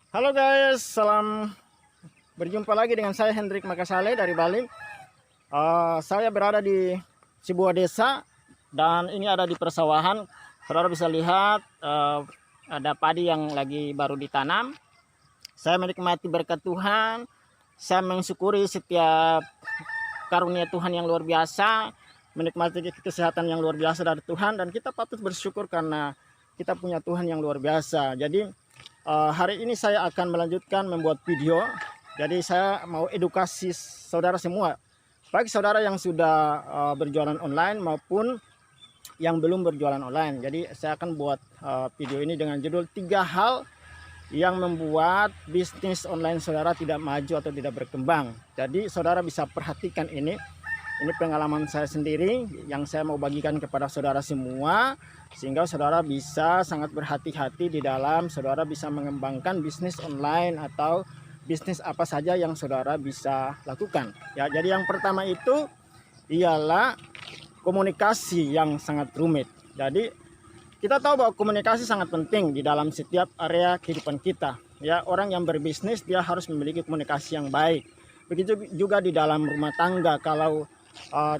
Halo guys, salam berjumpa lagi dengan saya Hendrik Makasale dari Bali. Saya berada di sebuah desa dan ini ada di persawahan. Saudara bisa lihat ada padi yang lagi baru ditanam. Saya menikmati berkat Tuhan. Saya mensyukuri setiap karunia Tuhan yang luar biasa, menikmati kesehatan yang luar biasa dari Tuhan, dan kita patut bersyukur karena kita punya Tuhan yang luar biasa. Jadi hari ini saya akan melanjutkan membuat video. Jadi saya mau edukasi saudara semua, baik saudara yang sudah berjualan online maupun yang belum berjualan online. Jadi saya akan buat video ini dengan judul 3 hal yang membuat bisnis online saudara tidak maju atau tidak berkembang. Jadi saudara bisa perhatikan ini. Ini pengalaman saya sendiri yang saya mau bagikan kepada saudara semua, sehingga saudara bisa sangat berhati-hati di dalam saudara bisa mengembangkan bisnis online atau bisnis apa saja yang saudara bisa lakukan. Ya, jadi yang pertama itu ialah komunikasi yang sangat rumit. Jadi kita tahu bahwa komunikasi sangat penting di dalam setiap area kehidupan kita. Ya, orang yang berbisnis dia harus memiliki komunikasi yang baik. Begitu juga di dalam rumah tangga. Kalau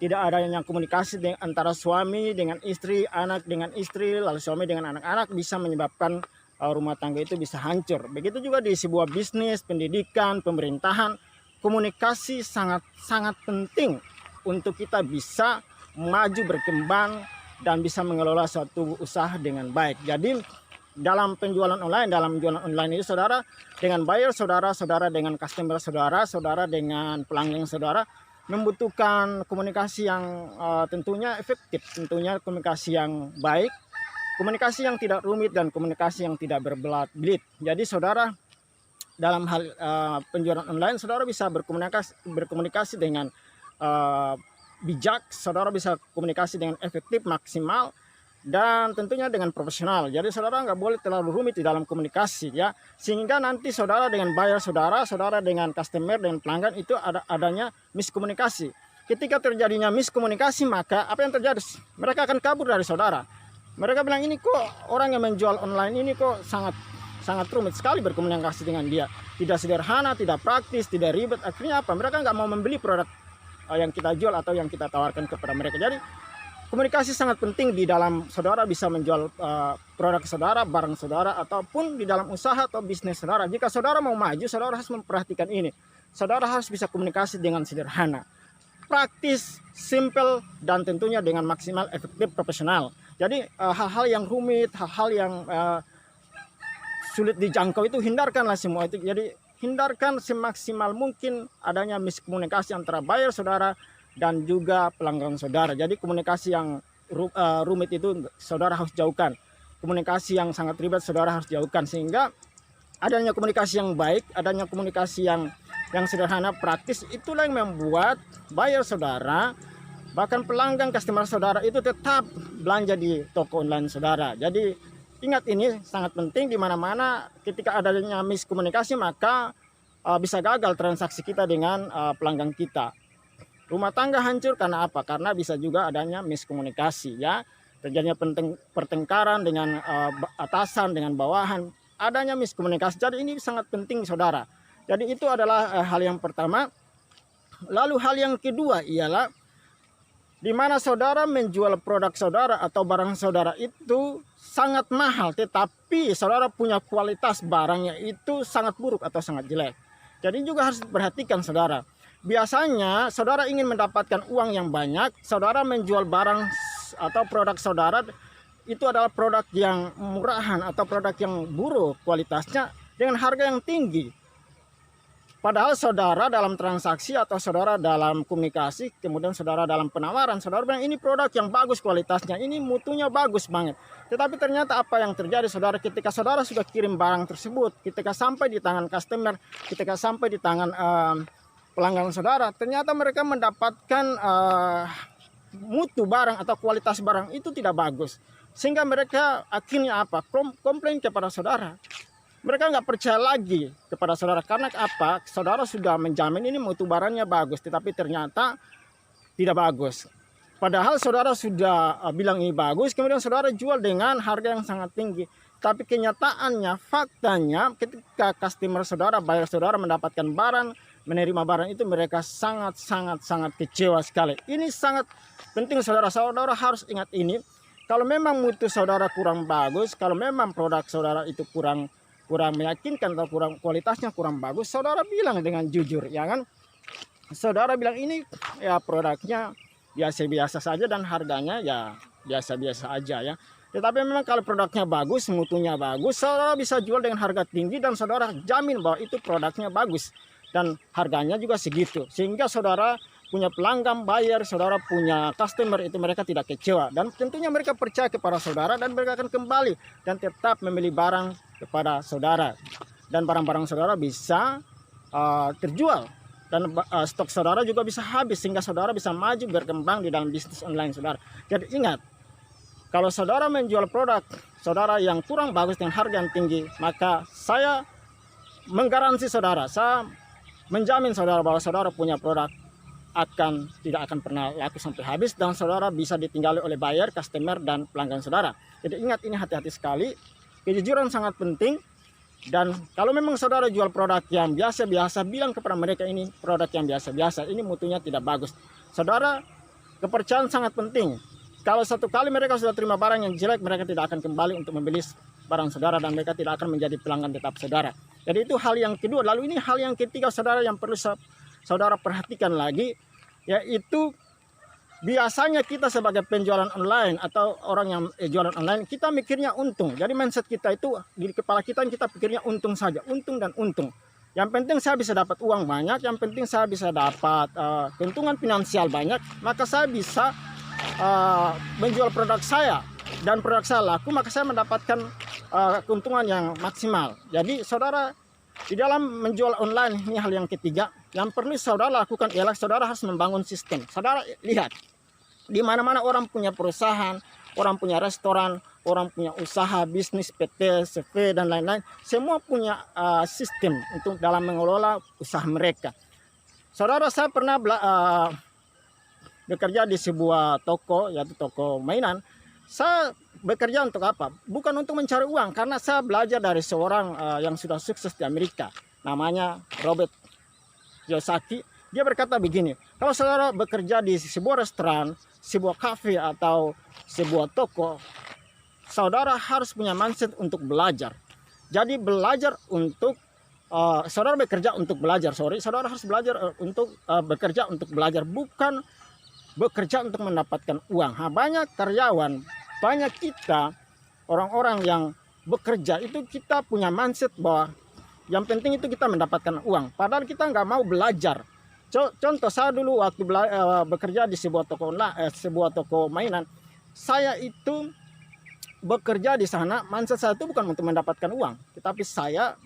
tidak adanya komunikasi antara suami dengan istri, anak dengan istri, lalu suami dengan anak-anak, bisa menyebabkan rumah tangga itu bisa hancur. Begitu juga di sebuah bisnis, pendidikan, pemerintahan, komunikasi sangat penting untuk kita bisa maju, berkembang, dan bisa mengelola suatu usaha dengan baik. Jadi dalam penjualan online, dalam jualan online itu saudara dengan buyer saudara, saudara dengan customer saudara, saudara dengan pelanggan saudara membutuhkan komunikasi yang tentunya efektif, tentunya komunikasi yang baik, komunikasi yang tidak rumit, dan komunikasi yang tidak berbelit-belit. Jadi saudara dalam hal penjualan online saudara bisa berkomunikasi dengan bijak, saudara bisa komunikasi dengan efektif, maksimal, dan tentunya dengan profesional. Jadi saudara nggak boleh terlalu rumit di dalam komunikasi, ya, sehingga nanti saudara dengan buyer saudara, saudara dengan customer, dengan pelanggan itu adanya miskomunikasi. Ketika terjadinya miskomunikasi, maka apa yang terjadi? Mereka akan kabur dari saudara. Mereka bilang, ini kok orang yang menjual online ini kok sangat rumit sekali berkomunikasi dengan dia, tidak sederhana, tidak praktis, tidak ribet. Akhirnya apa? Mereka nggak mau membeli produk yang kita jual atau yang kita tawarkan kepada mereka. Jadi komunikasi sangat penting di dalam saudara bisa menjual produk saudara, barang saudara, ataupun di dalam usaha atau bisnis saudara. Jika saudara mau maju, saudara harus memperhatikan ini. Saudara harus bisa komunikasi dengan sederhana, praktis, simple, dan tentunya dengan maksimal, efektif, profesional. Jadi hal-hal yang rumit, hal-hal yang sulit dijangkau itu hindarkanlah semua itu. Jadi hindarkan semaksimal mungkin adanya miskomunikasi antara buyer saudara dan juga pelanggan saudara. Jadi komunikasi yang rumit itu saudara harus jauhkan. Komunikasi yang sangat ribet saudara harus jauhkan, sehingga adanya komunikasi yang baik, adanya komunikasi yang sederhana, praktis, itulah yang membuat buyer saudara, bahkan pelanggan customer saudara itu tetap belanja di toko online saudara. Jadi ingat, ini sangat penting. Di mana-mana ketika adanya miskomunikasi maka bisa gagal transaksi kita dengan pelanggan kita. Rumah tangga hancur karena apa? Karena bisa juga adanya miskomunikasi, ya. Terjadinya pertengkaran dengan atasan, dengan bawahan, adanya miskomunikasi. Jadi ini sangat penting saudara. Jadi itu adalah hal yang pertama. Lalu hal yang kedua ialah di mana saudara menjual produk saudara atau barang saudara itu sangat mahal, tetapi saudara punya kualitas barangnya itu sangat buruk atau sangat jelek. Jadi juga harus perhatikan saudara. Biasanya saudara ingin mendapatkan uang yang banyak, saudara menjual barang atau produk saudara itu adalah produk yang murahan atau produk yang buruk kualitasnya dengan harga yang tinggi. Padahal saudara dalam transaksi atau saudara dalam komunikasi, kemudian saudara dalam penawaran, saudara bilang ini produk yang bagus kualitasnya, ini mutunya bagus banget. Tetapi ternyata apa yang terjadi saudara, ketika saudara sudah kirim barang tersebut, ketika sampai di tangan customer, ketika sampai di tangan pelanggan saudara, ternyata mereka mendapatkan mutu barang atau kualitas barang itu tidak bagus, sehingga mereka akhirnya apa? Komplain kepada saudara. Mereka nggak percaya lagi kepada saudara karena apa? Saudara sudah menjamin ini mutu barangnya bagus, tetapi ternyata tidak bagus. Padahal saudara sudah bilang ini bagus, kemudian saudara jual dengan harga yang sangat tinggi. Tapi kenyataannya, faktanya ketika customer saudara, buyer saudara mendapatkan barang, menerima barang itu, mereka sangat kecewa sekali. Ini sangat penting saudara. Saudara harus ingat ini. Kalau memang mutu saudara kurang bagus, kalau memang produk saudara itu kurang meyakinkan atau kualitasnya kurang bagus, saudara bilang dengan jujur, ya kan? Saudara bilang ini ya produknya biasa-biasa saja dan harganya ya biasa-biasa aja ya. Tetapi memang kalau produknya bagus, mutunya bagus, saudara bisa jual dengan harga tinggi dan saudara jamin bahwa itu produknya bagus dan harganya juga segitu. Sehingga saudara punya pelanggan, buyer, saudara punya customer, itu mereka tidak kecewa. Dan tentunya mereka percaya kepada saudara dan mereka akan kembali dan tetap membeli barang kepada saudara. Dan barang-barang saudara bisa terjual. Dan stok saudara juga bisa habis sehingga saudara bisa maju berkembang di dalam bisnis online saudara. Jadi ingat, kalau saudara menjual produk saudara yang kurang bagus dengan harga yang tinggi, maka saya menggaransi saudara, saya menjamin saudara bahwa saudara punya produk tidak akan pernah laku sampai habis dan saudara bisa ditinggali oleh buyer, customer, dan pelanggan saudara. Jadi ingat ini, hati-hati sekali. Kejujuran sangat penting. Dan kalau memang saudara jual produk yang biasa-biasa, bilang kepada mereka ini produk yang biasa-biasa, ini mutunya tidak bagus. Saudara, kepercayaan sangat penting. Kalau satu kali mereka sudah terima barang yang jelek, mereka tidak akan kembali untuk membeli barang saudara dan mereka tidak akan menjadi pelanggan tetap saudara. Jadi itu hal yang kedua. Lalu ini hal yang ketiga saudara yang perlu saudara perhatikan lagi, yaitu biasanya kita sebagai penjualan online atau orang yang jualan online, kita mikirnya untung. Jadi mindset kita itu di kepala kita pikirnya untung saja, untung dan untung. Yang penting saya bisa dapat uang banyak, yang penting saya bisa dapat keuntungan finansial banyak, maka saya bisa menjual produk saya dan produk saya laku, maka saya mendapatkan keuntungan yang maksimal. Jadi saudara, di dalam menjual online ini hal yang ketiga yang perlu saudara lakukan ialah saudara harus membangun sistem. Saudara lihat, di mana-mana orang punya perusahaan, orang punya restoran, orang punya usaha, bisnis, PT, CV, dan lain-lain. Semua punya sistem untuk dalam mengelola usaha mereka. Saudara, saya pernah bekerja di sebuah toko, yaitu toko mainan. Saya bekerja untuk apa? Bukan untuk mencari uang, karena saya belajar dari seorang yang sudah sukses di Amerika. Namanya Robert Kiyosaki. Dia berkata begini, kalau saudara bekerja di sebuah restoran, sebuah kafe, atau sebuah toko, saudara harus punya mindset untuk belajar. Jadi belajar untuk, saudara bekerja untuk belajar, saudara harus belajar untuk bekerja untuk belajar, bukan bekerja untuk mendapatkan uang. Banyak karyawan, banyak kita, orang-orang yang bekerja itu kita punya mindset bahwa yang penting itu kita mendapatkan uang. Padahal kita nggak mau belajar. Contoh, saya dulu waktu bekerja di sebuah toko mainan, saya itu bekerja di sana, mindset saya itu bukan untuk mendapatkan uang, tetapi saya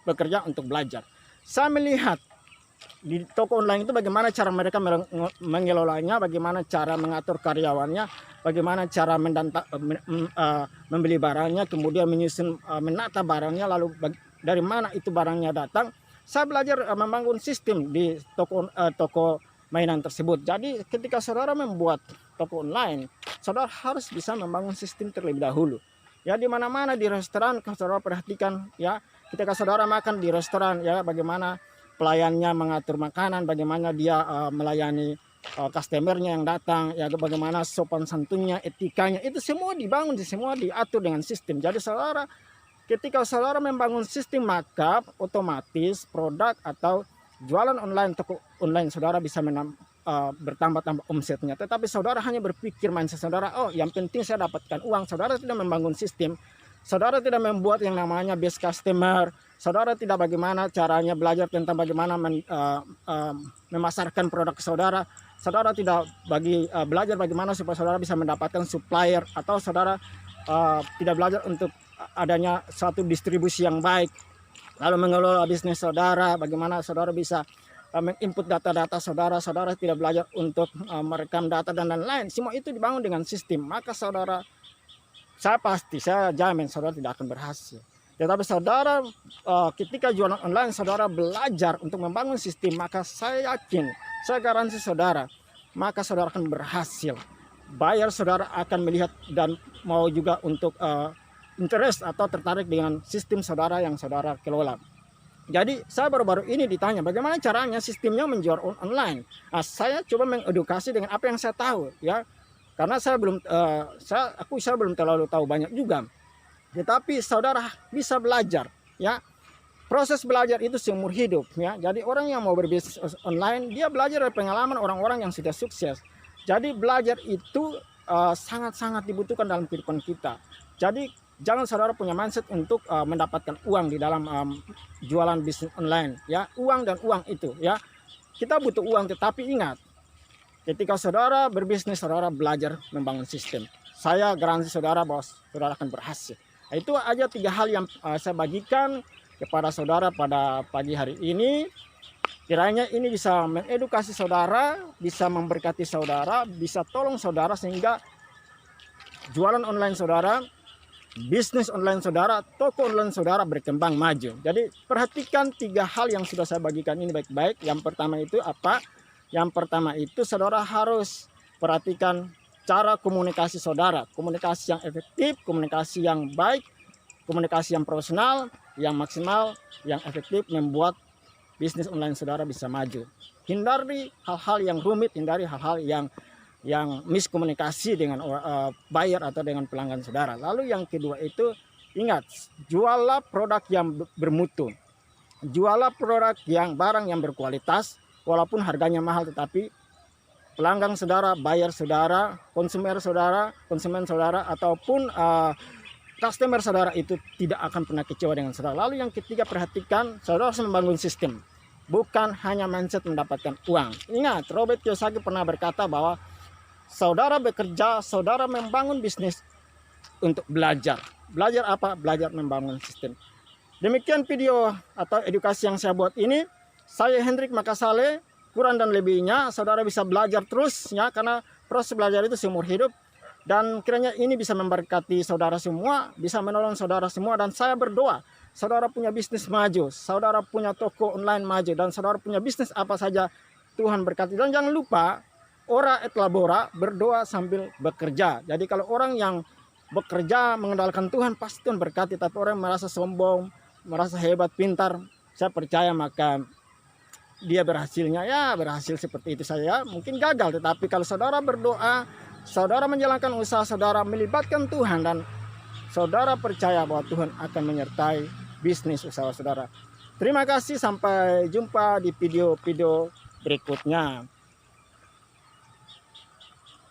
bekerja untuk belajar. Saya melihat di toko online itu bagaimana cara mereka mengelolanya, bagaimana cara mengatur karyawannya, bagaimana cara membeli barangnya, kemudian menyusun, menata barangnya, lalu dari mana itu barangnya datang. Saya belajar membangun sistem di toko mainan tersebut. Jadi ketika saudara membuat toko online, saudara harus bisa membangun sistem terlebih dahulu. Ya, di mana-mana di restoran, saudara perhatikan ya, ketika saudara makan di restoran ya, bagaimana pelayannya mengatur makanan, bagaimana dia melayani customernya yang datang, ya, bagaimana sopan santunnya, etikanya, itu semua dibangun, semua diatur dengan sistem. Jadi saudara, ketika saudara membangun sistem, maka otomatis produk atau jualan online, toko online saudara bisa bertambah-tambah omsetnya. Tetapi saudara hanya berpikir mindset saudara, oh yang penting saya dapatkan uang. Saudara tidak membangun sistem, saudara tidak membuat yang namanya base customer, saudara tidak bagaimana caranya belajar tentang bagaimana memasarkan produk saudara, saudara tidak belajar bagaimana supaya saudara bisa mendapatkan supplier, atau saudara tidak belajar untuk adanya suatu distribusi yang baik, lalu mengelola bisnis saudara, bagaimana saudara bisa menginput data-data saudara, saudara tidak belajar untuk merekam data dan lain-lain. Semua itu dibangun dengan sistem, maka saudara, saya jamin saudara tidak akan berhasil. Tetapi saudara ketika jualan online, saudara belajar untuk membangun sistem, maka saya yakin, saya garansi saudara, maka saudara akan berhasil. Buyer saudara akan melihat dan mau juga untuk interest atau tertarik dengan sistem saudara yang saudara kelola. Jadi saya baru-baru ini ditanya bagaimana caranya sistemnya menjual online. Nah, saya coba mengedukasi dengan apa yang saya tahu ya. Karena saya belum terlalu tahu banyak juga. Tetapi saudara bisa belajar ya. Proses belajar itu seumur hidup ya. Jadi orang yang mau berbisnis online dia belajar dari pengalaman orang-orang yang sudah sukses. Jadi belajar itu sangat-sangat dibutuhkan dalam kehidupan kita. Jadi jangan saudara punya mindset untuk mendapatkan uang di dalam jualan bisnis online ya. Uang dan uang itu ya. Kita butuh uang, tetapi ingat, ketika saudara berbisnis, saudara belajar membangun sistem. Saya garansi saudara bahwa saudara akan berhasil. Nah, itu aja 3 hal yang saya bagikan kepada saudara pada pagi hari ini. Kiranya ini bisa mengedukasi saudara, bisa memberkati saudara, bisa tolong saudara sehingga jualan online saudara, bisnis online saudara, toko online saudara berkembang maju. Jadi perhatikan 3 hal yang sudah saya bagikan ini baik-baik. Yang pertama itu apa? Yang pertama itu saudara harus perhatikan cara komunikasi saudara. Komunikasi yang efektif, komunikasi yang baik, komunikasi yang profesional, yang maksimal, yang efektif membuat bisnis online saudara bisa maju. Hindari hal-hal yang rumit, hindari hal-hal yang miskomunikasi dengan buyer atau dengan pelanggan saudara. Lalu yang kedua itu ingat, jualah produk yang bermutu. Jualah produk yang barang yang berkualitas walaupun harganya mahal, tetapi pelanggan saudara, buyer saudara, konsumen saudara ataupun customer saudara itu tidak akan pernah kecewa dengan saudara. Lalu yang ketiga, perhatikan saudara harus membangun sistem, bukan hanya mindset mendapatkan uang. Ingat, Robert Kiyosaki pernah berkata bahwa saudara bekerja, saudara membangun bisnis untuk belajar. Belajar apa? Belajar membangun sistem. Demikian video atau edukasi yang saya buat ini. Saya Hendrik Makasale, kurang dan lebihnya saudara bisa belajar terus ya, karena proses belajar itu seumur hidup. Dan kiranya ini bisa memberkati saudara semua, bisa menolong saudara semua. Dan saya berdoa, saudara punya bisnis maju, saudara punya toko online maju, dan saudara punya bisnis apa saja, Tuhan berkati. Dan jangan lupa, ora et labora, berdoa sambil bekerja. Jadi kalau orang yang bekerja mengandalkan Tuhan, pasti Tuhan berkati. Tapi orang yang merasa sombong, merasa hebat, pintar, saya percaya maka dia berhasilnya ya berhasil seperti itu saya. Mungkin gagal, tetapi kalau saudara berdoa, saudara menjalankan usaha saudara, melibatkan Tuhan, dan saudara percaya bahwa Tuhan akan menyertai bisnis usaha saudara. Terima kasih, sampai jumpa di video-video berikutnya.